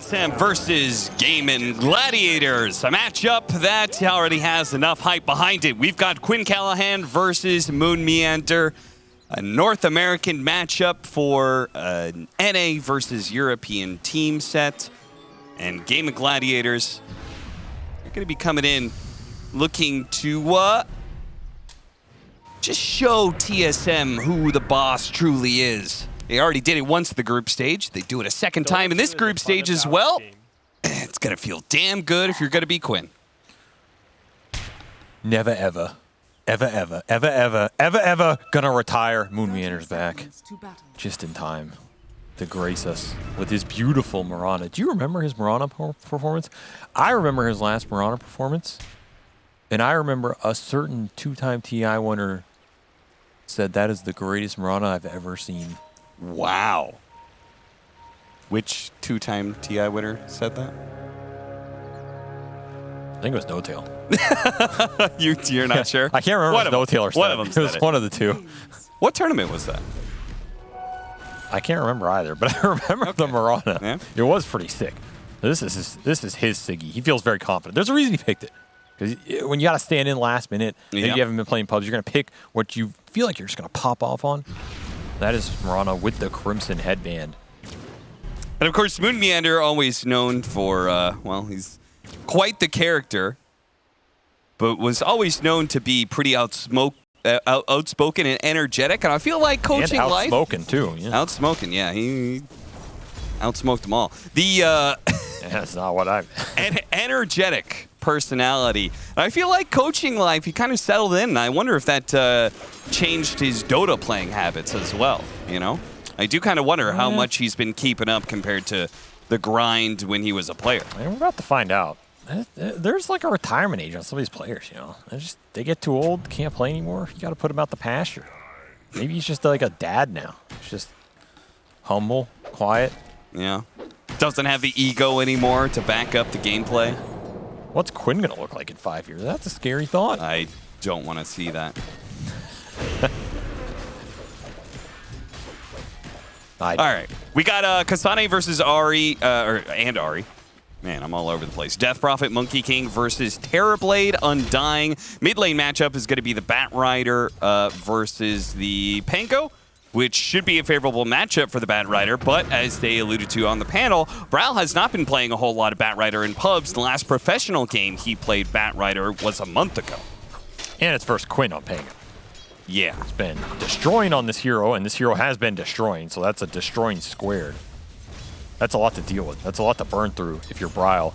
TSM versus Gladiators, a matchup that already has enough hype behind it. We've got Quinn Callahan versus Moon Meander, a North American matchup for an NA versus European team set. And Gladiators are going to be coming in looking to just show TSM who the boss truly is. They already did it once in the group stage. They do it a second time in this group stage as well. It's going to feel damn good if you're going to be Quinn. Never ever, ever, ever, ever, ever, ever, ever gonna retire. Moon Meander's back just in time to grace us with his beautiful Mirana. Do you remember his Mirana performance? I remember his last Mirana performance. And I remember a certain two-time TI winner said that is the greatest Mirana I've ever seen. Wow. Which two-time TI winner said that? I think it was No Tail. You're not sure? I can't remember if it was No Tail or one of them. It was one of the two. What tournament was that? I can't remember either, but I remember the Mirana. Yeah. It was pretty sick. This is his Siggy. He feels very confident. There's a reason he picked it. Because when you got to stand in last minute and you haven't been playing pubs, you're going to pick what you feel like you're just going to pop off on. That is Mirana with the Crimson headband. And of course, Moon Meander, always known for, well, he's quite the character, but was always known to be pretty outspoken and energetic. And I feel like coaching and life. Outspoken, too. Yeah. Outspoken, yeah. He outsmoked them all. The that's not what I meant. Energetic personality. And I feel like coaching life, he kind of settled in. And I wonder if that changed his Dota playing habits as well, you know? I do kind of wonder how much he's been keeping up compared to the grind when he was a player. And we're about to find out. There's like a retirement age on some of these players, you know? They get too old, can't play anymore. You got to put them out the pasture. Maybe he's just like a dad now. He's just humble, quiet. Yeah. Doesn't have the ego anymore to back up the gameplay. What's Quinn going to look like in 5 years? That's a scary thought. I don't want to see that. All right. We got Kasane versus Ari, and Ari. Man, I'm all over the place. Death Prophet, Monkey King versus Terrorblade, Undying. Mid lane matchup is going to be the Bat Rider versus the Panko, which should be a favorable matchup for the Bat Rider, but as they alluded to on the panel, Brawl has not been playing a whole lot of Bat Rider in pubs. The last professional game he played Bat Rider was a month ago. And it's versus Quinn on Pango. Yeah. It's been destroying on this hero, and this hero has been destroying, so that's a destroying squared. That's a lot to deal with. That's a lot to burn through if you're Brawl.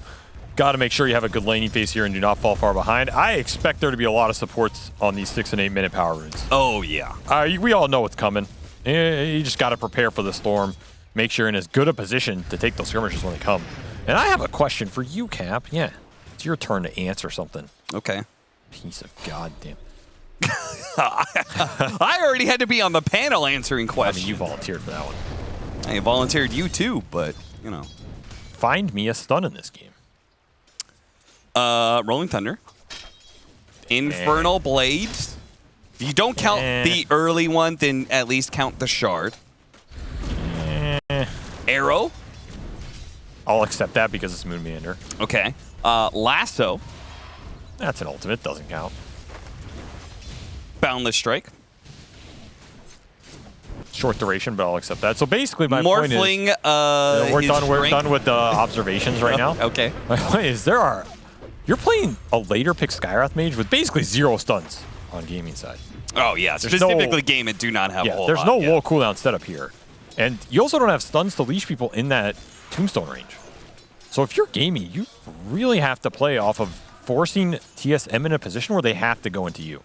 Got to make sure you have a good laning phase here and do not fall far behind. I expect there to be a lot of supports on these 6 and 8 minute power runes. Oh, yeah. We all know what's coming. You just got to prepare for the storm. Make sure you're in as good a position to take those skirmishes when they come. And I have a question for you, Cap. Yeah, it's your turn to answer something. Okay. Piece of goddamn. I already had to be on the panel answering questions. I mean, you volunteered for that one. I volunteered you too, but, you know. Find me a stun in this game. Rolling Thunder. Infernal Blades. If you don't count the early one, then at least count the shard. Arrow. I'll accept that because it's Moon Meander. Okay. Lasso. That's an ultimate. Doesn't count. Boundless Strike. Short duration, but I'll accept that. So basically, my Morphling, point is, we're done with the observations right now. Okay. My point is, you're playing a later pick Skywrath Mage with basically 0 stuns on gaming side. Oh yeah, specifically game it do not have a whole there's lot. No low cooldown setup here. And you also don't have stuns to leash people in that tombstone range. So if you're gaming, you really have to play off of forcing TSM in a position where they have to go into you.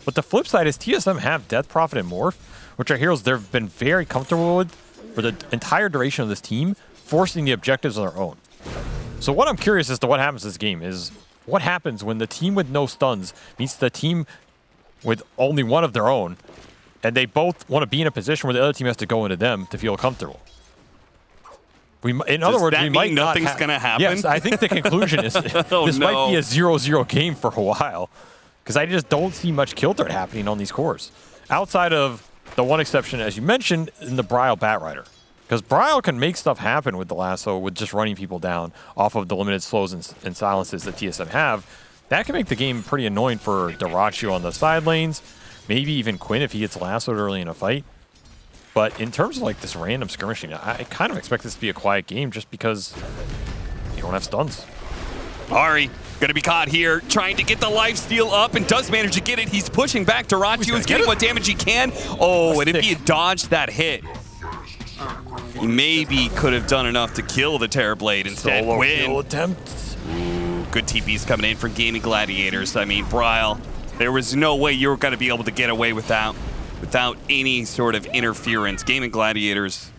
But the flip side is TSM have Death Prophet and Morph, which are heroes they've been very comfortable with for the entire duration of this team, forcing the objectives on their own. So what I'm curious as to what happens this game is, what happens when the team with no stuns meets the team with only one of their own, and they both want to be in a position where the other team has to go into them to feel comfortable. In other words, we might not nothing's going to happen? Yes, I think the conclusion is this might be a 0-0 game for a while, because I just don't see much kill threat happening on these cores. Outside of the one exception, as you mentioned, in the Brawl Bat Rider. Because Bryle can make stuff happen with the lasso, with just running people down off of the limited slows and silences that TSM have. That can make the game pretty annoying for Dyrachyo on the side lanes. Maybe even Quinn if he gets lassoed early in a fight. But in terms of like this random skirmishing, I kind of expect this to be a quiet game just because you don't have stuns. Ari gonna be caught here, trying to get the lifesteal up, and does manage to get it. He's pushing back. Dyrachyo is getting what damage he can. Oh, and if he had dodged that hit, he maybe could have done enough to kill the Terrorblade. Instead, Solo win. kill attempt. Ooh, good TPs coming in for Gaming Gladiators. I mean, Bryle, there was no way you were going to be able to get away without any sort of interference. Gaming Gladiators,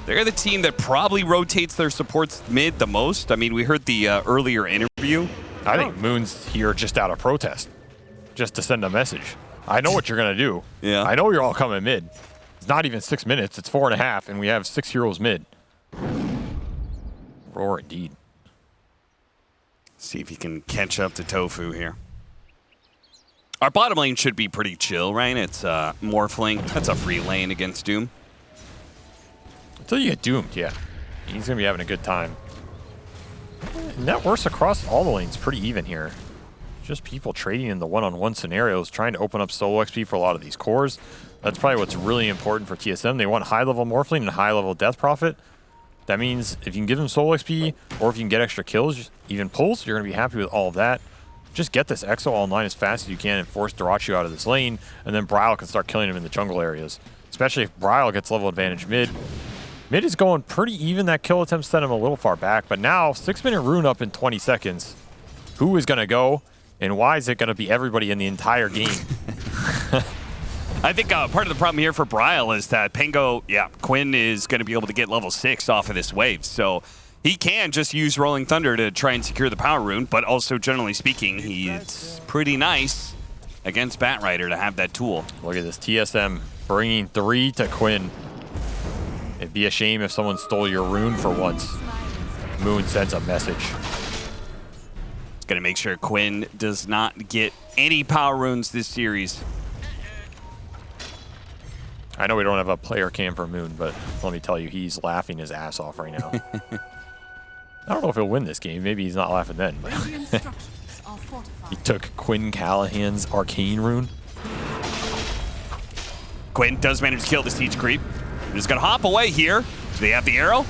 they're the team that probably rotates their supports mid the most. I mean, we heard the earlier interview. I think Moon's here just out of protest, just to send a message. I know what you're going to do. Yeah. I know you're all coming mid. It's not even 6 minutes. It's 4.5, and we have 6 heroes mid. Roar indeed. See if he can catch up to Tofu here. Our bottom lane should be pretty chill, right? It's Morphling. That's a free lane against Doom. Until you get doomed, yeah. He's going to be having a good time. Net worth across all the lanes pretty even here. Just people trading in the one-on-one scenarios, trying to open up solo XP for a lot of these cores. That's probably what's really important for TSM. They want high-level Morphling and high-level Death Prophet. That means if you can give them solo XP, or if you can get extra kills, even pulls, you're going to be happy with all of that. Just get this Exo online as fast as you can and force Dyrachyo out of this lane, and then Bryle can start killing him in the jungle areas. Especially if Bryle gets level advantage mid. Mid is going pretty even. That kill attempt sent him a little far back, but now 6-minute rune up in 20 seconds. Who is going to go, and why is it going to be everybody in the entire game? I think part of the problem here for Bryle is that Quinn is going to be able to get level 6 off of this wave, so he can just use Rolling Thunder to try and secure the power rune, but also, generally speaking, it's pretty nice against Batrider to have that tool. Look at this, TSM bringing 3 to Quinn. It'd be a shame if someone stole your rune for once. Moon sends a message. It's going to make sure Quinn does not get any power runes this series. I know we don't have a player cam for Moon, but let me tell you, he's laughing his ass off right now. I don't know if he'll win this game. Maybe he's not laughing then. But he took Quinn Callahan's Arcane Rune. Quinn does manage to kill the siege creep. They're just going to hop away here. Do they have the arrow?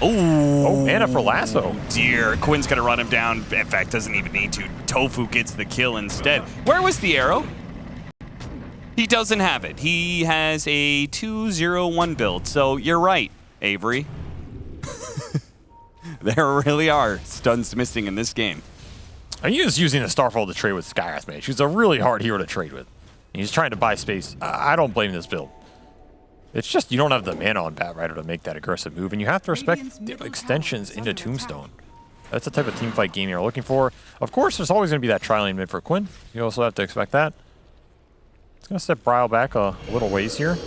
Oh, mana for lasso. Dear, Quinn's going to run him down. In fact, doesn't even need to. Tofu gets the kill instead. Where was the arrow? He doesn't have it. He has a 2-0-1 build, so you're right, Avery. There really are stuns missing in this game. He was using the Starfall to trade with Skywrath Mage. He's a really hard hero to trade with. He's trying to buy space. I don't blame this build. It's just you don't have the mana on Batrider to make that aggressive move, and you have to respect the extensions into Tombstone. That's the type of teamfight game you're looking for. Of course, there's always going to be that tri-lane mid for Quinn. You also have to expect that. It's going to step Bryle back a little ways here,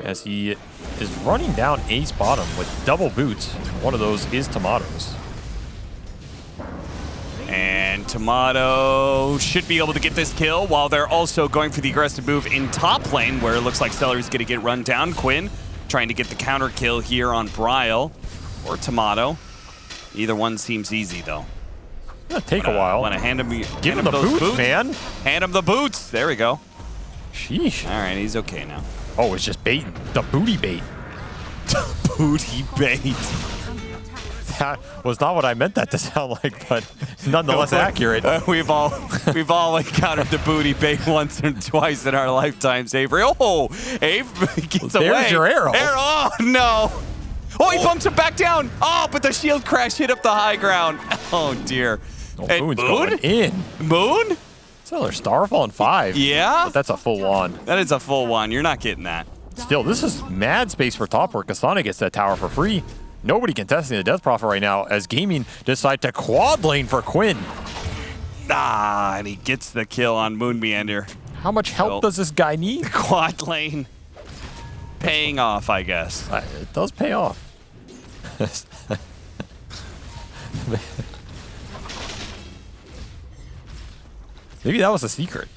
as he is running down ace bottom with double boots. One of those is Tomatoes. And Tomato should be able to get this kill while they're also going for the aggressive move in top lane, where it looks like Celery's going to get run down. Quinn trying to get the counter kill here on Bryle or Tomato. Either one seems easy, though. It'll take a while. Want to hand him, Give him the boots, man. Hand him the boots. There we go. Sheesh. All right, he's okay now. Oh, it's just baiting. The booty bait. Booty bait. That was not what I meant that to sound like, but nonetheless accurate. We've all encountered the booty bait once or twice in our lifetimes, Avery. Oh, Avery gets away. There's your arrow. Oh, no. Oh, he bumps him back down. Oh, but the shield crash hit up the high ground. Oh, dear. Oh, And Moon's Moon? going in. Moon? It's another Starfall in 5. Yeah? But that's a full wand. That is a full one. You're not getting that. Still, this is mad space for top where Kasana gets that tower for free. Nobody contesting the Death Prophet right now as Gaming decide to quad lane for Quinn. And he gets the kill on Moon Meander. How much help does this guy need? Quad lane. Paying off, I guess. It does pay off. Maybe that was a secret.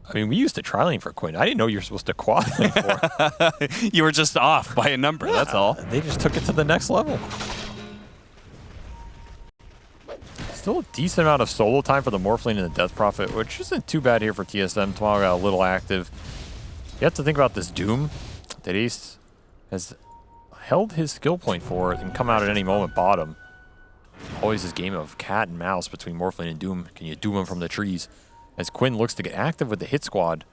I mean, we used to tri-lane for Quinn. I didn't know you were supposed to quad lane for. You were just off by a number, that's all. They just took it to the next level. Still a decent amount of solo time for the Morphling and the Death Prophet, which isn't too bad here for TSM. Tomorrow got a little active. You have to think about this Doom that Ace has held his skill point for and come out at any moment bottom. Always this game of cat and mouse between Morphling and Doom. Can you doom him from the trees? As Quinn looks to get active with the hit squad.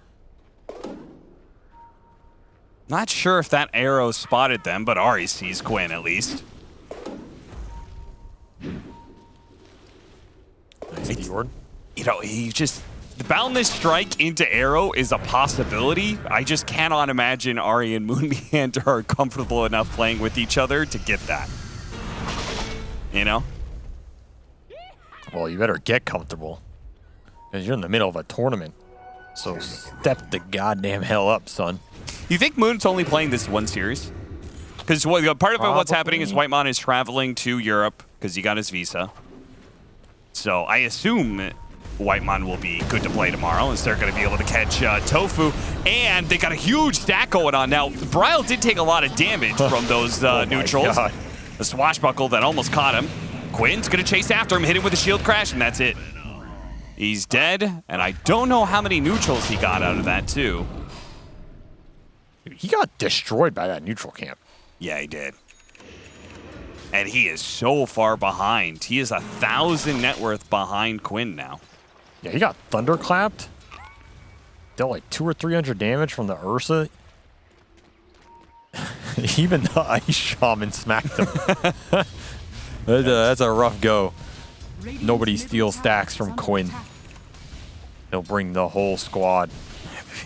Not sure if that arrow spotted them, but Ari sees Quinn at least. Nice Dior. You know, the boundless strike into arrow is a possibility. I just cannot imagine Ari and Moon Meander are comfortable enough playing with each other to get that. You know? Well, you better get comfortable. Because you're in the middle of a tournament. So step the goddamn hell up, son. You think Moon's only playing this one series? Because part of what's happening is Whitemon is traveling to Europe because he got his visa. So I assume Whitemon will be good to play tomorrow, and they're going to be able to catch Tofu. And they got a huge stack going on now. Bryle did take a lot of damage from those neutrals. The swashbuckle that almost caught him. Quinn's going to chase after him, hit him with a shield crash, and that's it. He's dead, and I don't know how many neutrals he got out of that, too. He got destroyed by that neutral camp. Yeah, he did. And he is so far behind. He is 1,000 net worth behind Quinn now. Yeah, he got thunderclapped. Dealt like 200 or 300 damage from the Ursa. Even the Ice Shaman smacked him. That's a rough go. Nobody steals stacks from Quinn. He'll bring the whole squad.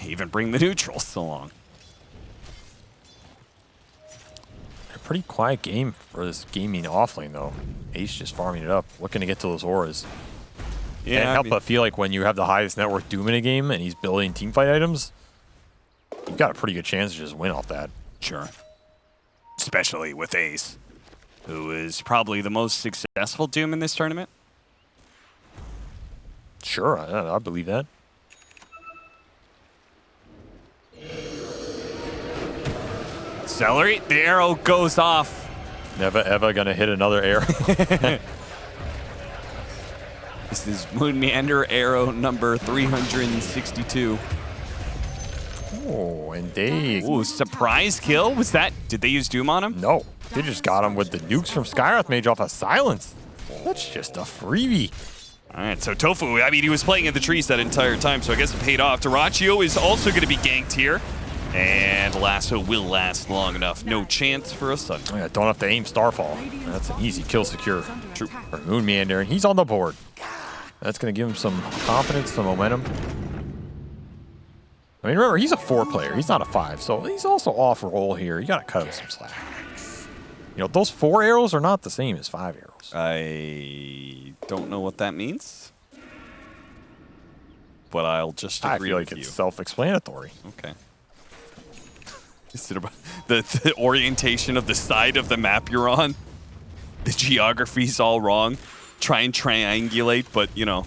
Even bring the neutrals along. A pretty quiet game for this gaming offlane, though. Ace just farming it up, looking to get to those auras. Yeah, Can't help but feel like when you have the highest net worth Doom in a game and he's building teamfight items, you've got a pretty good chance to just win off that. Sure. Especially with Ace, who is probably the most successful Doom in this tournament. Sure, I believe that. Celery, the arrow goes off. Never ever gonna hit another arrow. This is Moon Meander arrow number 362. Oh, and they... Ooh, surprise kill? Was that... Did they use Doom on him? No, they just got him with the nukes from Skywrath Mage off of Silence. That's just a freebie. All right, so Tofu, I mean, he was playing in the trees that entire time, so I guess it paid off. Terraccio is also going to be ganked here. And Lasso will last long enough. No chance for a Sun. Oh, yeah, don't have to aim Starfall. That's an easy kill secure. True. For Moon Meander, and he's on the board. That's going to give him some confidence, some momentum. I mean, remember, he's a 4 player. He's not a 5, so he's also off roll here. You got to cut out some slack. You know, those 4 arrows are not the same as 5 arrows. I don't know what that means, but I'll just agree with you. It's self-explanatory. Okay. Is it about the orientation of the side of the map you're on? The geography's all wrong. Try and triangulate, but, you know,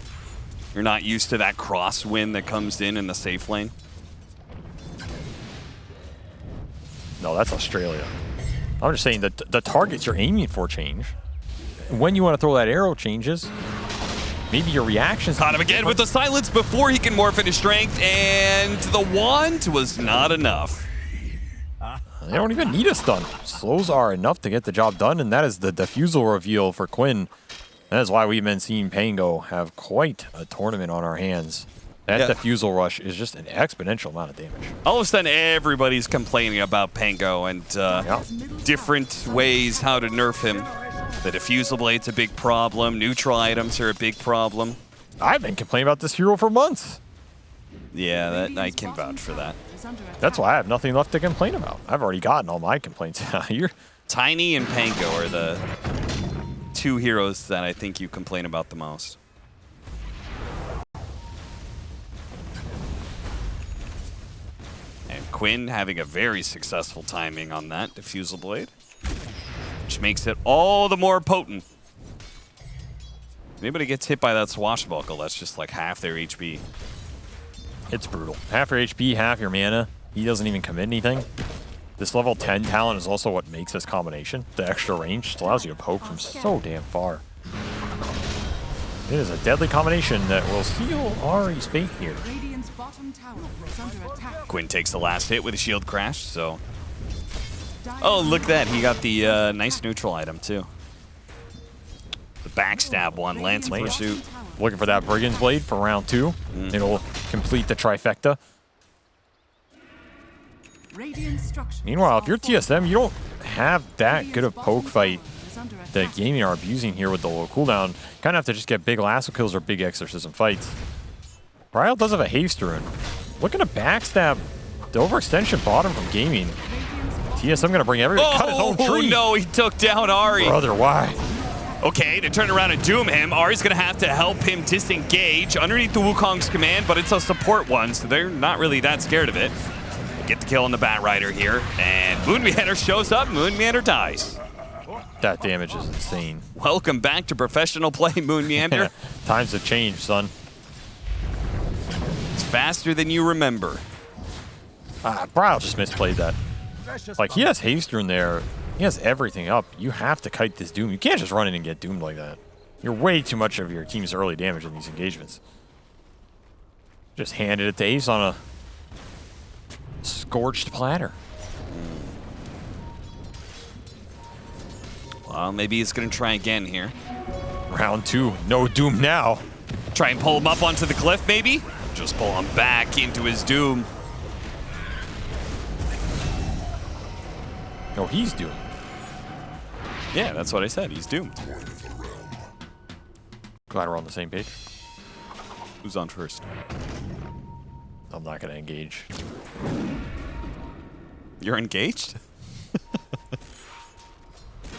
you're not used to that crosswind that comes in the safe lane. No, that's Australia. I'm just saying that the targets you're aiming for change. When you want to throw that arrow changes. Maybe your reactions... Caught him again with the silence before he can morph into strength, and the wand was not enough. They don't even need a stun. Slows are enough to get the job done, and that is the defusal reveal for Quinn. That is why we've been seeing Pango have quite a tournament on our hands. That defusal rush is just an exponential amount of damage. All of a sudden, everybody's complaining about Pango and different ways how to nerf him. The defusal blade's a big problem. Neutral items are a big problem. I've been complaining about this hero for months. Yeah, I can vouch for that. That's why I have nothing left to complain about. I've already gotten all my complaints out here. Tiny and Pango are the 2 heroes that I think you complain about the most. And Quinn having a very successful timing on that defusal blade, which makes it all the more potent. If anybody gets hit by that swashbuckle, that's just like half their HP. It's brutal. Half your HP, half your mana. He doesn't even commit anything. This level 10 talent is also what makes this combination. The extra range just allows you to poke from so damn far. It is a deadly combination that will seal Ari's fate here. Quinn takes the last hit with a shield crash, so... Oh, look at that. He got the nice neutral item, too. The backstab one, Lance in pursuit. Looking for that Brigand's Blade for round 2. It'll complete the trifecta. Meanwhile, if you're TSM, you don't have that good of poke fight that Gaming are abusing here with the low cooldown. Kind of have to just get big lasso kills or big exorcism fights. Ryle does have a haste rune. Looking to backstab the overextension bottom from Gaming. TSM going to bring everything. Cut his own tree. No, he took down Ari. Brother, why? Okay, to turn around and doom him, Ari's going to have to help him disengage underneath the Wukong's command, but it's a support one, so they're not really that scared of it. Get the kill on the Bat Rider here, and Moon Meander shows up, Moon Meander dies. That damage is insane. Welcome back to professional play, Moon Meander. Times have changed, son. It's faster than you remember. Bryle just misplayed that. Like, he has haste rune there. He has everything up. You have to kite this doom. You can't just run in and get doomed like that. You're way too much of your team's early damage in these engagements. Just handed it to Ace on a scorched platter. Well, maybe he's going to try again here. Round 2, no doom now. Try and pull him up onto the cliff, maybe? Just pull him back into his doom. No, he's doomed. Yeah, that's what I said. He's doomed. Glad we're on the same page. Who's on first? I'm not going to engage. You're engaged?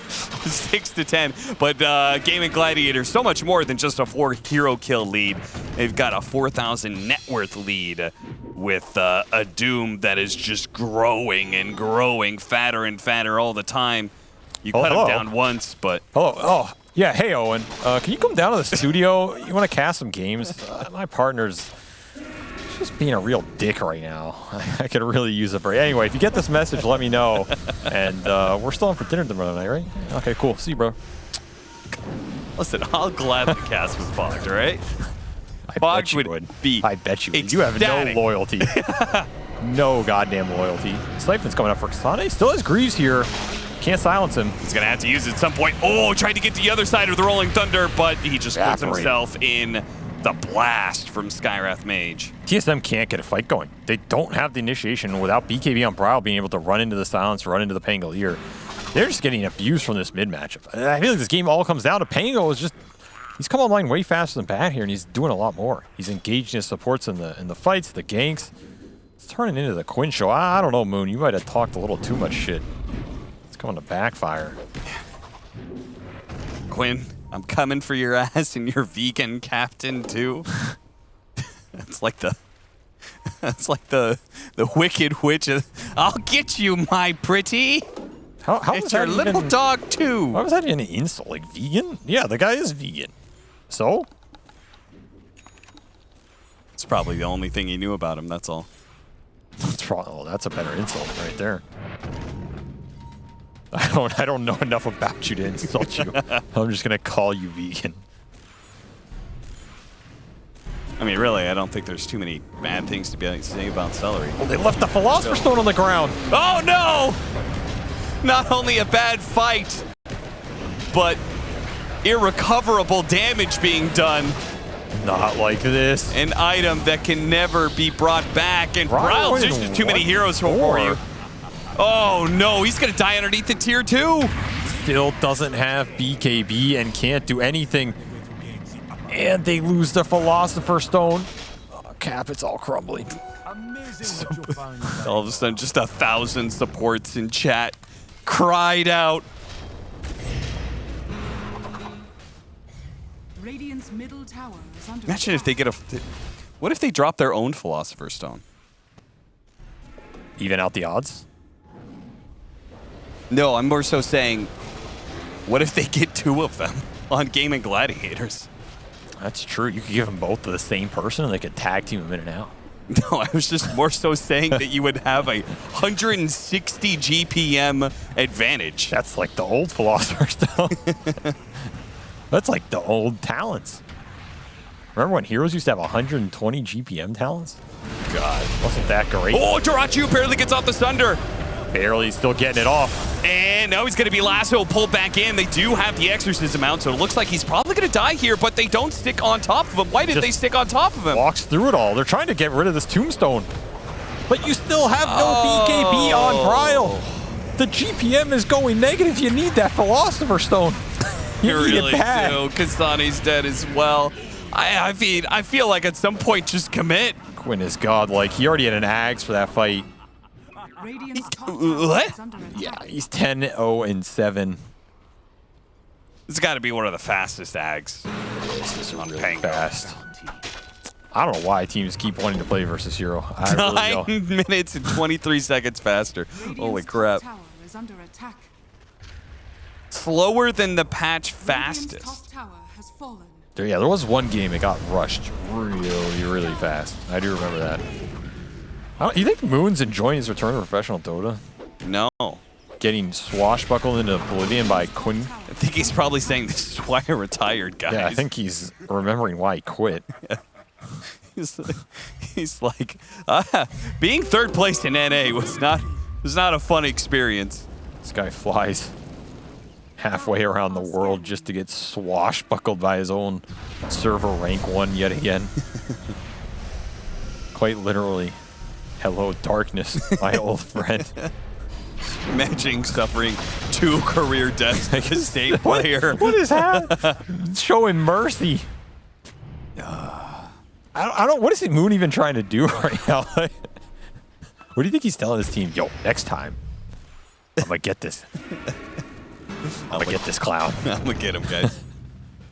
6 to 10, but Gaming Gladiators, so much more than just a 4 hero kill lead. They've got a 4,000 net worth lead with a Doom that is just growing and growing, fatter and fatter all the time. You cut him down once, but... Oh, yeah, hey Owen, can you come down to the studio? You want to cast some games? My partner's just being a real dick right now. I could really use a break. Anyway, if you get this message, let me know. And we're still on for dinner tomorrow night, right? Okay, cool. See you, bro. Listen, I'll gladly cast with Fogged, all right? Fogged would be I bet you would. You have no loyalty. No goddamn loyalty. Siphon's coming up for Kasane. Still has Greaves here. Can't silence him. He's going to have to use it at some point. Oh, tried to get to the other side of the Rolling Thunder, but he just puts himself in the blast from Skywrath Mage. TSM can't get a fight going. They don't have the initiation without BKB on Bryle being able to run into the silence, run into the Pangolier. They're just getting abused from this mid matchup. I feel like this game all comes down to Pango is just, he's come online way faster than Bat here, and he's doing a lot more. He's engaging his supports in the fights, the ganks. It's turning into the Quinn show. I don't know, Moon. You might have talked a little too much shit. It's going to backfire. Quinn, I'm coming for your ass and your vegan captain too. That's like the wicked witch. I'll get you, my pretty. How it's your little dog too. How was that an insult? Like vegan? Yeah, the guy is vegan. So? It's probably the only thing he knew about him. That's all. That's a better insult right there. I don't know enough about you to insult you. I'm just gonna call you vegan. I mean, really, I don't think there's too many bad things to be saying about celery. Oh, they left the Philosopher's Stone on the ground. Oh no! Not only a bad fight, but irrecoverable damage being done. Not like this. An item that can never be brought back. And Bryle's just too many heroes for you. Oh no, he's gonna die underneath the tier 2. Still doesn't have BKB and can't do anything. And they lose the Philosopher's Stone. Oh, Cap, it's all crumbling. All of a sudden, just 1,000 supports in chat cried out. Radiant's middle tower is under Imagine if they get a... What if they drop their own Philosopher's Stone? Even out the odds? No, I'm more so saying, what if they get 2 of them on Gaming Gladiators? That's true. You could give them both to the same person and they could tag team them in and out. No, I was just more so saying that you would have a 160 GPM advantage. That's like the old Philosopher's Stone. That's like the old talents. Remember when heroes used to have 120 GPM talents? God. Wasn't that great? Oh, Dota2 barely gets off the Sunder. Barely still getting it off. And now he's going to be lasso pulled back in. They do have the Exorcism out, so it looks like he's probably going to die here, but they don't stick on top of him. Why did they stick on top of him? Walks through it all. They're trying to get rid of this tombstone. But you still have no BKB on Brile. The GPM is going negative. You need that Philosopher's Stone. You need really it bad. do. Kasane's dead as well. I feel like at some point just commit. Quinn is godlike. He already had an Ags for that fight. Radiant's top tower What? is under attack. Yeah, he's 10-0-7. It's got to be one of the fastest Ags. This is on really Pango. fast. I don't know why teams keep wanting to play versus Hero. I really don't. 9 minutes and 23 seconds faster. Radiant's Holy top crap. tower is under attack. Slower than the patch Radiant's fastest. top tower has fallen. Yeah, there was one game it got rushed really, really fast. I do remember that. You think Moon's enjoying his return to professional Dota? No. Getting swashbuckled into oblivion by Quinn? I think he's probably saying this is why I retired, guys. Yeah, I think he's remembering why he quit. he's like, being third place in NA was not a fun experience. This guy flies halfway around the world just to get swashbuckled by his own server rank 1 yet again. Quite literally. Hello, darkness, my old friend. Imagining suffering 2 career deaths like a state player. What is that? Showing mercy. I don't. What is Moon even trying to do right now? What do you think he's telling his team? Yo, next time, I'm gonna get this. I'm gonna get this clown. I'm gonna get him, guys.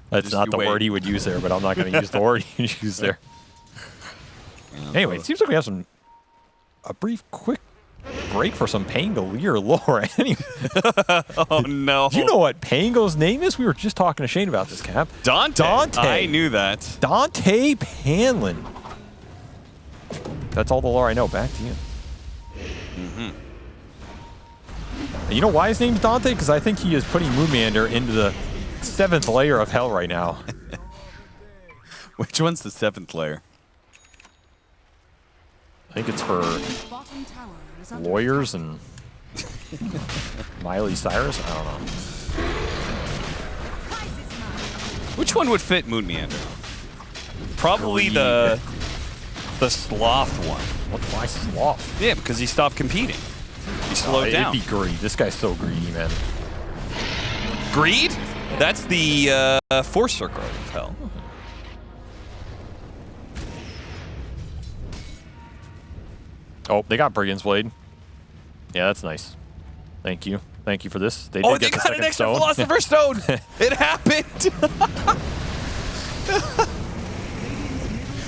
That's Just not you the wait. word he would use there, but I'm not gonna use the word he used there. Anyway, it seems like we have a brief, quick break for some Pangolier lore. Anyway, Oh no. you know what Pango's name is? We were just talking to Shane about this, Cap. Dante. Dante. I knew that. Dante Panlin. That's all the lore I know. Back to you. And you know why his name's Dante? Because I think he is putting Moonmeander into the 7th layer of hell right now. Which one's the 7th layer? I think it's for Bottom tower is under lawyers and Miley Cyrus. I don't know. Which one would fit Moon Meander? Probably the sloth one. Why sloth? Yeah, because he stopped competing. He slowed down. It'd be greed. This guy's so greedy, man. Greed? That's the 4 circle of hell. Oh, they got Brigand's Blade. Yeah, that's nice. Thank you. Thank you for this. They did They get the got an second extra stone. Philosopher's Stone. It happened.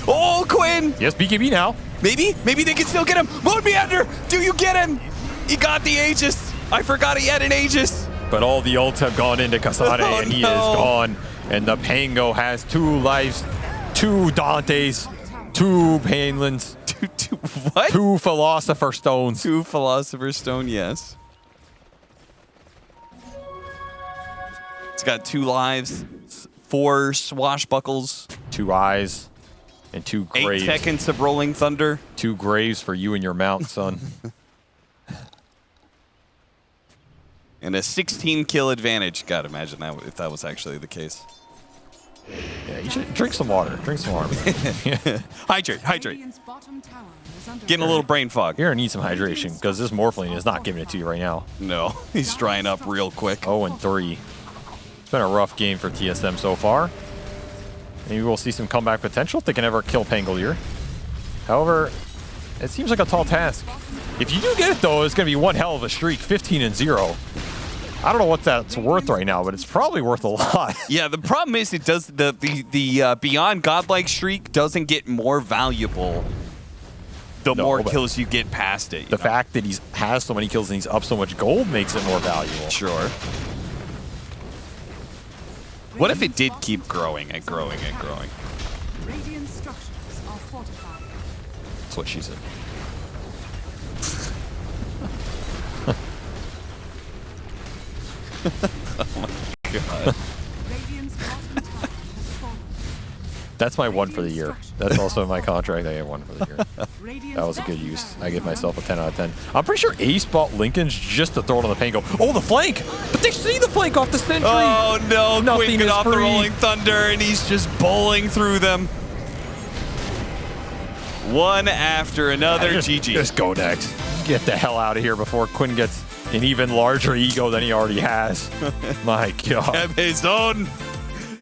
Oh, Quinn. Yes, BKB now. Maybe they can still get him. Moon Meander, do you get him? He got the Aegis. I forgot he had an Aegis. But all the ults have gone into Kasane, Oh, and he no. is gone. And the Pango has 2 lives, 2 Dantes, 2 Painlands, What? 2 Philosopher Stones. 2 Philosopher's Stone, yes. It's got 2 lives, 4 swashbuckles, 2 eyes, and 2 8 graves. seconds of Rolling Thunder. 2 graves for you and your mount, son. And a 16 kill advantage. God, imagine that if that was actually the case. Yeah, you should drink some water. Drink some water. Hydrate. Radiant's bottom tower is under Getting a little brain fog. You're gonna need some hydration because this Morphling is not giving it to you right now. No, he's drying up real quick. 0-3. It's been a rough game for TSM so far. Maybe we'll see some comeback potential if they can ever kill Pangolier. However, it seems like a tall task. If you do get it though, it's gonna be one hell of a streak, 15-0. I don't know what that's worth right now, but it's probably worth a lot. Yeah, the problem is it does the beyond godlike streak doesn't get more valuable the No, more but kills you get past it. The fact that he has so many kills and he's up so much gold makes it more valuable. Sure. What if it did keep growing and growing and growing? Radiant structures are fortified. That's what she said. God. Radiant's bottom tower has fallen. That's my one for the year. That's also in my contract. I get one for the year. Radiant's That was a good bottom use. tower I give is myself a under 10 out of 10. I'm pretty sure Ace bought Lincoln's just to throw it on the paint and go, oh, the flank! But they see the flank off the sentry! Oh no, Nothing Quinn get is off the free. Rolling Thunder and he's just bowling through them. One after another, GG. Just go next. Get the hell out of here before Quinn gets an even larger ego than he already has. My God. Maison.